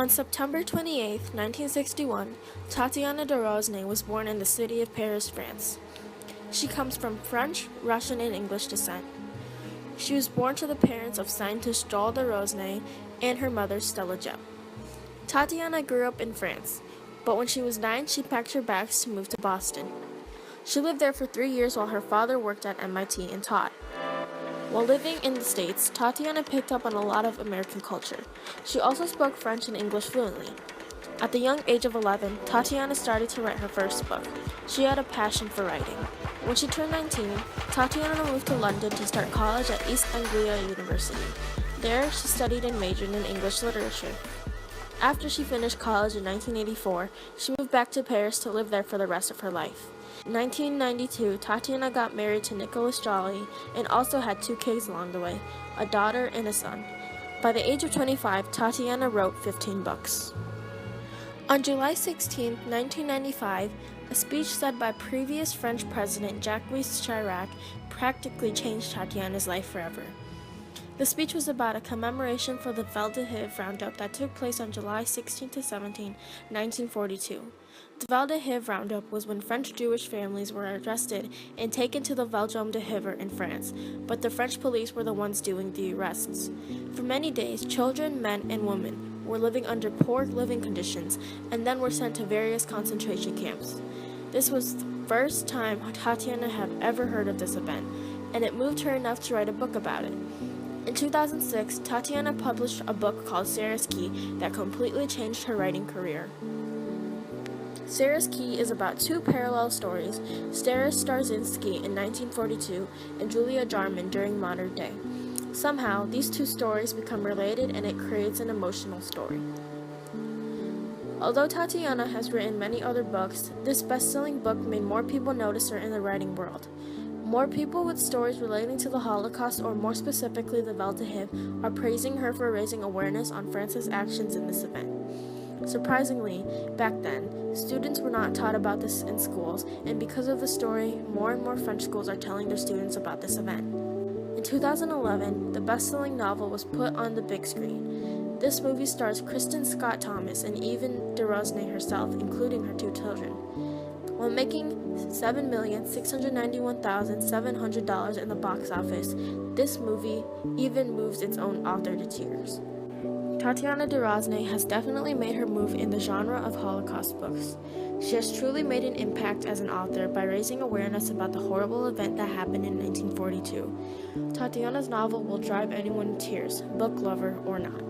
On September 28, 1961, Tatiana de Rosnay was born in the city of Paris, France. She comes from French, Russian, and English descent. She was born to the parents of scientist Joel de Rosnay and her mother Stella Jo. Tatiana grew up in France, but when she was 9, she packed her bags to move to Boston. She lived there for 3 years while her father worked at MIT and taught. While living in the States, Tatiana picked up on a lot of American culture. She also spoke French and English fluently. At the young age of 11, Tatiana started to write her first book. She had a passion for writing. When she turned 19, Tatiana moved to London to start college at East Anglia University. There, she studied and majored in English literature. After she finished college in 1984, she moved back to Paris to live there for the rest of her life. In 1992, Tatiana got married to Nicholas Jolly and also had 2 kids along the way, a daughter and a son. By the age of 25, Tatiana wrote 15 books. On July 16, 1995, a speech said by previous French President Jacques Chirac practically changed Tatiana's life forever. The speech was about a commemoration for the Val d'Hiv roundup that took place on July 16 to 17, 1942. The Val d'Hiv roundup was when French Jewish families were arrested and taken to the Veldrome de Hiver in France, but the French police were the ones doing the arrests. For many days, children, men, and women were living under poor living conditions and then were sent to various concentration camps. This was the first time Tatiana had ever heard of this event, and it moved her enough to write a book about it. In 2006, Tatiana published a book called Sarah's Key that completely changed her writing career. Sarah's Key is about 2 parallel stories, Sarah Starzinski in 1942 and Julia Jarman during modern day. Somehow, these 2 stories become related and it creates an emotional story. Although Tatiana has written many other books, this best-selling book made more people notice her in the writing world. More people with stories relating to the Holocaust, or more specifically the Val d'Hiv, are praising her for raising awareness on France's actions in this event. Surprisingly, back then, students were not taught about this in schools, and because of the story, more and more French schools are telling their students about this event. In 2011, the best-selling novel was put on the big screen. This movie stars Kristen Scott Thomas and even de Rosnay herself, including her 2 children. While making $7,691,700 in the box office, this movie even moves its own author to tears. Tatiana de Rosnay has definitely made her move in the genre of Holocaust books. She has truly made an impact as an author by raising awareness about the horrible event that happened in 1942. Tatiana's novel will drive anyone to tears, book lover or not.